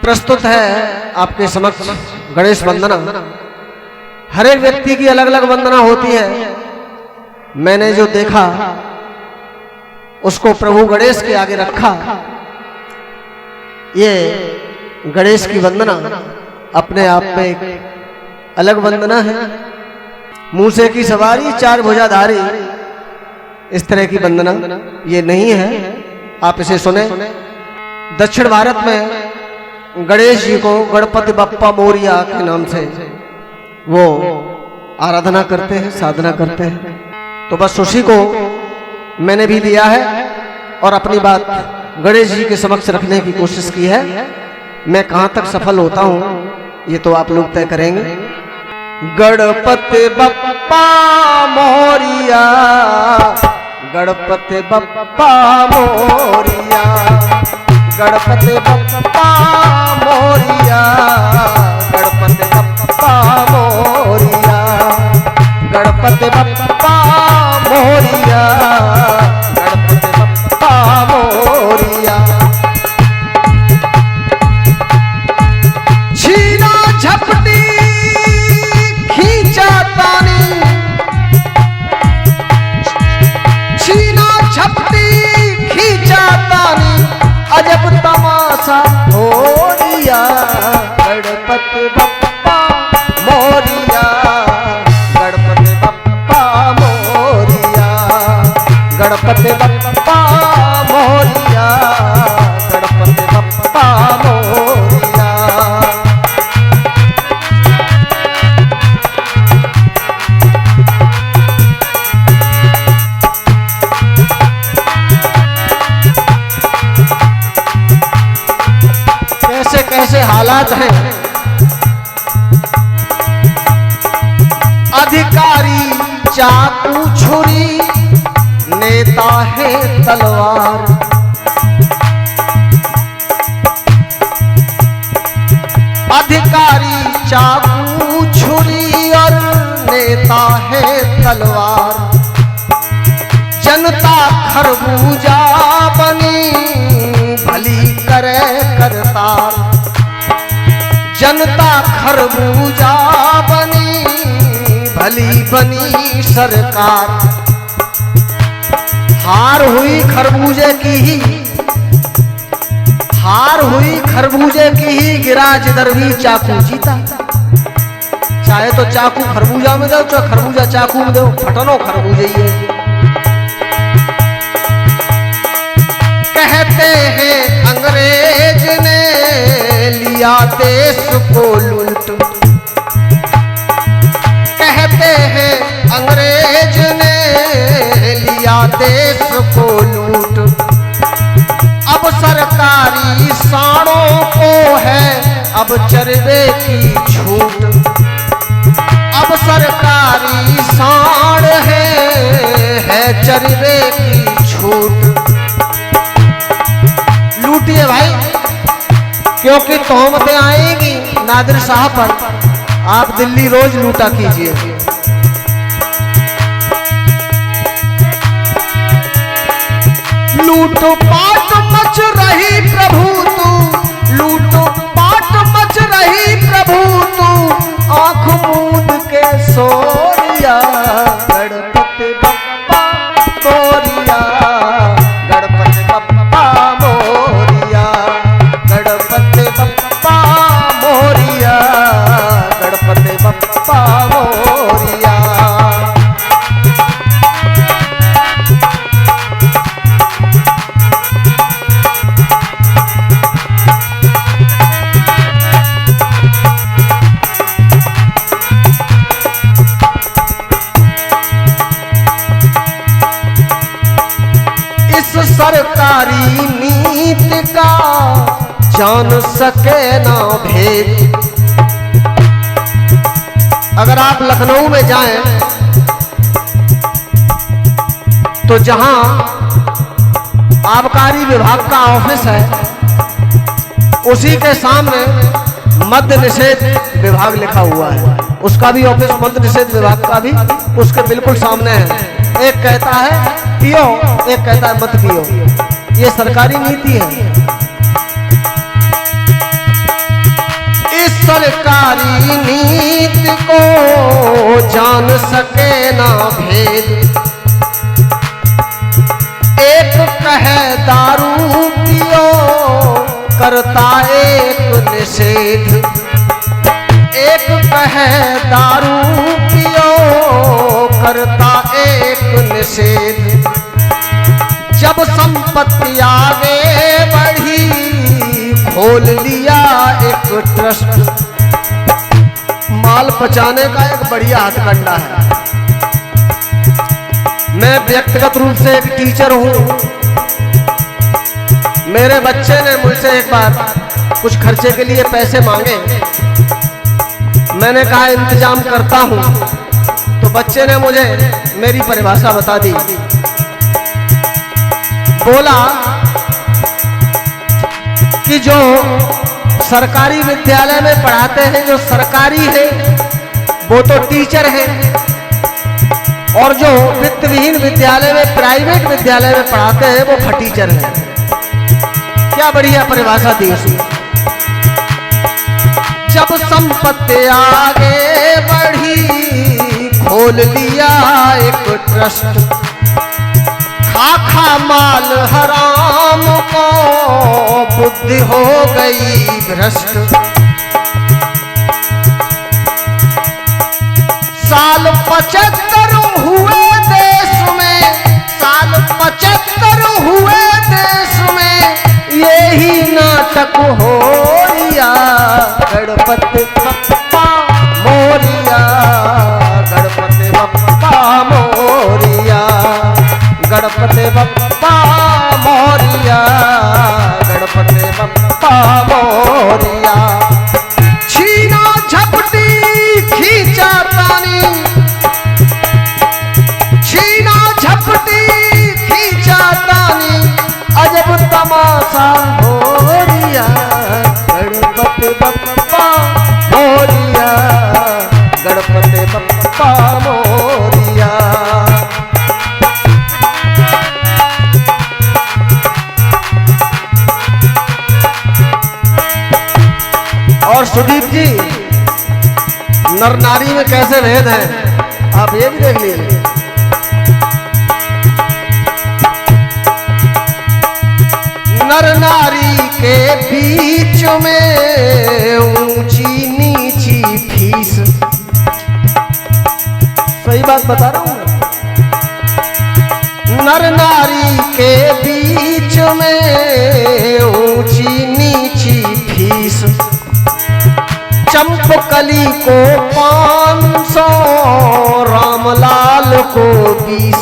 प्रस्तुत है आपके समक्ष गणेश वंदना। हर एक व्यक्ति की अलग अलग वंदना होती है। मैंने जो देखा उसको प्रभु गणेश के आगे रखा। ये गणेश की वंदना अपने आप में एक अलग वंदना है। मूसे की सवारी चार भुजाधारी, इस तरह की वंदना ये नहीं है। आप इसे सुने। दक्षिण भारत में गणेश जी को गणपति बप्पा मोरिया के नाम से वो आराधना करते हैं, साधना करते हैं। तो बस उसी को मैंने भी दिया है और अपनी बात गणेश जी के समक्ष रखने की कोशिश की है। मैं कहां तक सफल होता हूं ये तो आप लोग तय करेंगे। गणपति बप्पा मोरिया, गणपति बप्पा मोरिया, गणपति बप्पा मोरिया, गणपति बप्पा मोरिया, गणपति बप्पा मोरिया, गणपति बप्पा मोरिया। छीना झपटी खींचा तानी, छीना झपटी खींचा तानी, अजब तमाशा मोरिया। गणपति बप्पा मोरिया, गणपति बप्पा मोरिया, गणपति बप्पा मोरिया, गणपति बप्पा मोरिया। कैसे कैसे हालात हैं। अधिकारी चाकू छुरी, नेता है तलवार। अधिकारी चाकू छुरी और नेता है तलवार। जनता खरबूजा बनी, भली करे करतार। जनता खरबूजा बनी, भली बनी सरकार। हार हुई खरबूजे की ही, हार हुई खरबूजे की ही, गिरा जिधर भी चाकू जीता। चाहे तो चाकू खरबूजा में दो, चाहे खरबूजा चाकू में दो, फटनो खरबूजे ही है। कहते हैं अंग्रेज ने लिया देश को लूट। कहते हैं अंग्रेज ने लिया देश को लूट। अब सरकारी साड़ों को है अब चरवे की छूट। अब सरकारी साड़ है चरवे की छूट। लूटिए भाई, क्योंकि तोहमतें आएंगी नादिर साहब पर। आप दिल्ली रोज लूटा कीजिए। लूटो पाट मच रही प्रभु तू, लूटो पाट मच रही प्रभु तू, आंख मूंद के सोरिया। गणपति बप्पा मोरिया, गणपति बप्पा मोरिया, गणपति बप्पा मोरिया, गणपति बप्पा मोरिया। सरकारी नीति का जान सके ना भेद। अगर आप लखनऊ में जाएं तो जहां आबकारी विभाग का ऑफिस है, उसी के सामने मद्य निषेध विभाग लिखा हुआ है। उसका भी ऑफिस मद्य निषेध विभाग का भी उसके बिल्कुल सामने है। एक कहता है पियो, एक कहता है मत पियो। ये सरकारी नीति है। सरकारी नीति को जान सके ना भेद। एक कहे दारू पियो करता एक निषेध। एक कहे दारू पियो करता एक निषेध। जब संपत्ति आगे बढ़ी खोल लिया एक ट्रस्ट। माल पचाने का एक बढ़िया हथकंडा है। मैं व्यक्तिगत रूप से एक टीचर हूं। मेरे बच्चे ने मुझसे एक बार कुछ खर्चे के लिए पैसे मांगे। मैंने कहा इंतजाम करता हूं। तो बच्चे ने मुझे मेरी परिभाषा बता दी। बोला कि जो सरकारी विद्यालय में पढ़ाते हैं, जो सरकारी है वो तो टीचर है, और जो वित्तविहीन विद्यालय में, प्राइवेट विद्यालय में पढ़ाते हैं वो फटीचर है। क्या बढ़िया परिभाषा दी उसने। जब संपत्ति आगे बढ़ी खोल लिया एक ट्रस्ट। खा माल हराम को बुद्धि हो गई भ्रष्ट। साल 75 हुए देश में, साल 75 हुए देश में यही नाटक हो रिया। गणपति बप्पा मोरिया, गणपति बप्पा मोरिया, गणपति बप्पा मोरिया, गणपति बप्पा मोरिया। छीना झपटी खींचा तानी, छीना झपटी खींचा तानी, अजब तमाशा हो रिया। गणपति बप्पा मोरिया, गणपति बप्पा मोरिया। और सुदीप जी, नर नारी में कैसे भेद है आप ये भी देख लीजिए। नर नारी के बीच में ऊंची नीची फीस। सही बात बता रहा हूं। नर नारी के बीच में ऊंची नीची फीस। चंपकली को 500, रामलाल को 20।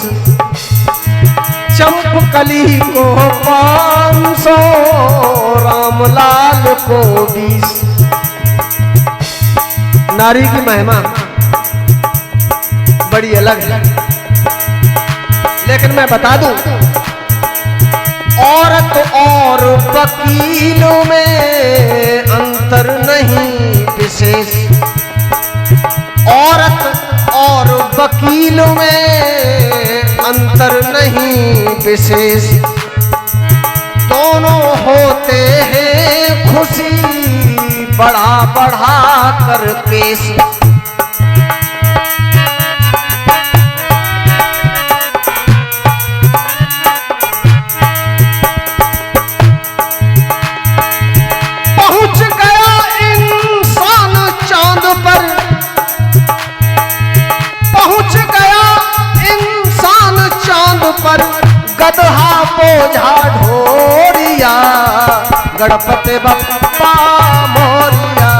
चंपकली को 500, रामलाल को 20। नारी की महिमा बड़ी अलग है। लेकिन मैं बता दूं, औरत और वकीलों में अंतर नहीं विशेष। औरत और वकीलों में अंतर नहीं विशेष। दोनों होते हैं खुशी बढ़ा बढ़ा कर केस। गदहा बोझा ढोरिया, गणपति बप्पा मोरिया,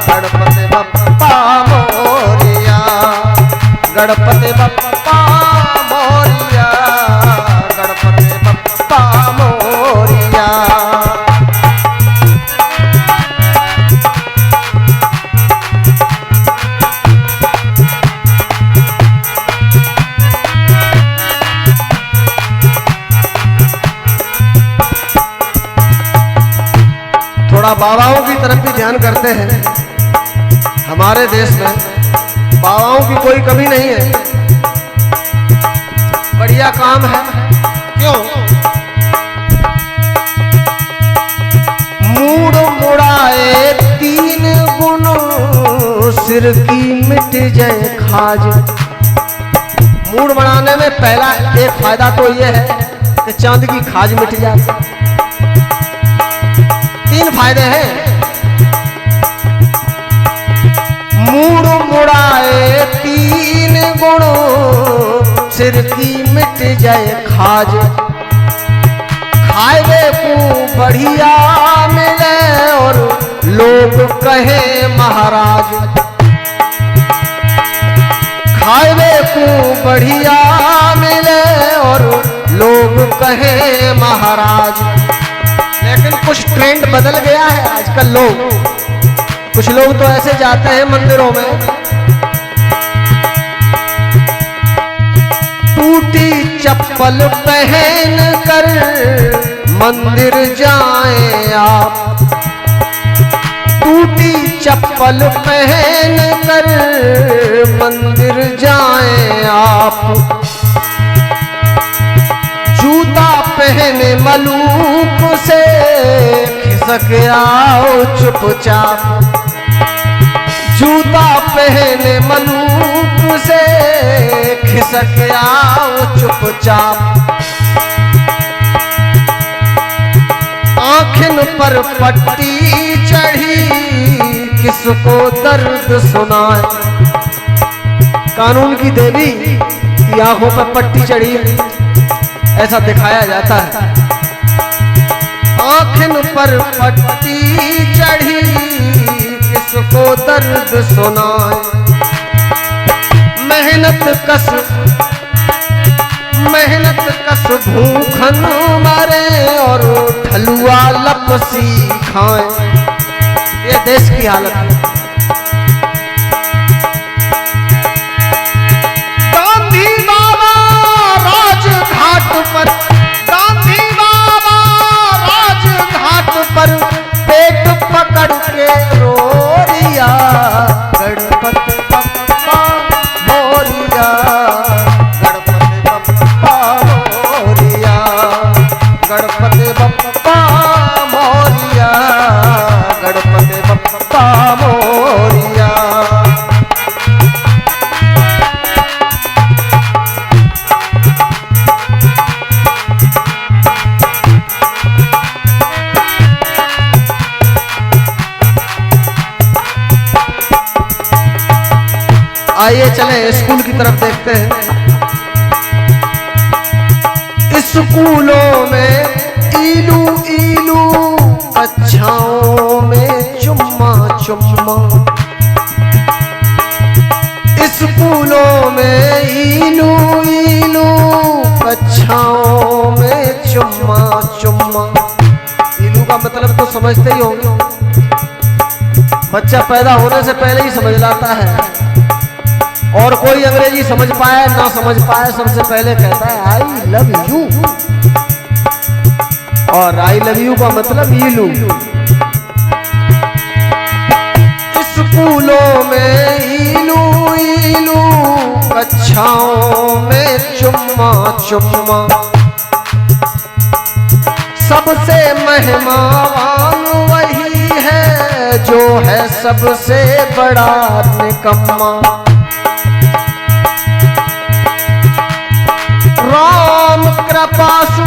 गणपति बप्पा मोरिया, गणपति बप्पा मोरिया, गणपति बप्पा मोरिया। थोड़ा बाबाओं की तरफ भी ध्यान करते हैं। हमारे देश में बाबाओं की कोई कमी नहीं है, बढ़िया काम है। क्यों? मूड मुड़ाए 3 सिर की मिट जाए खाज। मूड बनाने में पहला एक फायदा तो यह है कि चांद की खाज मिट जाए। 3 फायदे हैं। मूड मुड़ाए 3 गुणों, सिर की मिट जाए खाज। खाए को बढ़िया मिले और लोग कहे महाराज। खाए को बढ़िया मिले और लोग कहे महाराज। लेकिन कुछ ट्रेंड बदल गया है आजकल। कुछ लोग तो ऐसे जाते हैं मंदिरों में, टूटी चप्पल पहन कर मंदिर जाएं आप। टूटी चप्पल पहन कर मंदिर जाएं आप। जूता पहने मलूक से खिसक आओ चुपचाप। जूता पहने मलूक से खिसक आओ चुपचाप। आँखिन पर पट्टी चढ़ी किसको दर्द सुनाए। कानून की देवी की आंखों पर पट्टी चढ़ी ऐसा दिखाया जाता है। आँखिन पर पट्टी चढ़ी किसको दर्द सुनाए। मेहनत कस भूखन मारे और ठलुआ लपसी खाएं। ये देश की हालत है। गांधी बाबा राजघाट पर, गांधी बाबा राजघाट पर पेट पकड़ के रो रिया। गणपति बप्पा मोरिया, गणपति बप्पा मोरिया, गणपति बप्पा मोरिया, गणपति बप्पा मोरिया। आइए चलें स्कूल की तरफ देखते हैं। स्कूलों में इलू इलू, कक्षाओं में चुम्मा चुम्मा। स्कूलों में इलू इलू, कक्षाओं में चुम्मा चुम्मा। इलू का मतलब तो समझते ही होंगे। बच्चा पैदा होने से पहले ही समझ लाता है। और कोई अंग्रेजी समझ पाए ना समझ पाए, सबसे पहले कहता है आई लव यू। और आई लव यू का मतलब इलू। स्कूलों में इलू इलू, कक्षाओं में चुम्मा चुम्मा। सबसे मेहमान वही है जो है सबसे बड़ा निकम्मा। राम कृपासु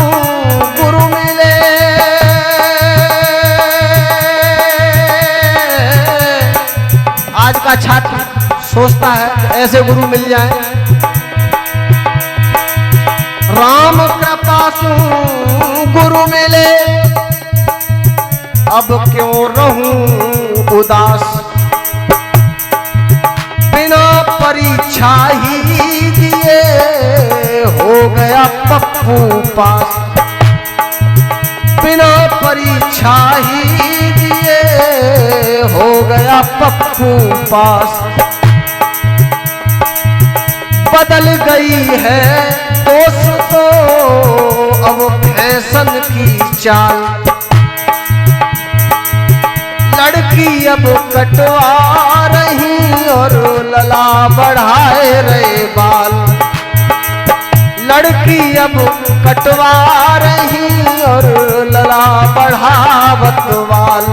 गुरु मिले, आज का छात्र सोचता है ऐसे गुरु मिल जाए। राम कृपासु गुरु मिले, अब क्यों रहूं उदास। बिना परीक्षा ही दिए हो गया पप्पू पास। बिना परीक्षा ही दिए हो गया पप्पू पास। बदल गई है दोस्तों अब फैशन की चाल। लड़की अब कटवा रही और लला बढ़ाए रहे बाल। लड़की अब कटवा रही और लला बढ़ावत बाल।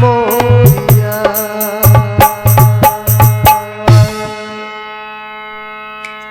मोर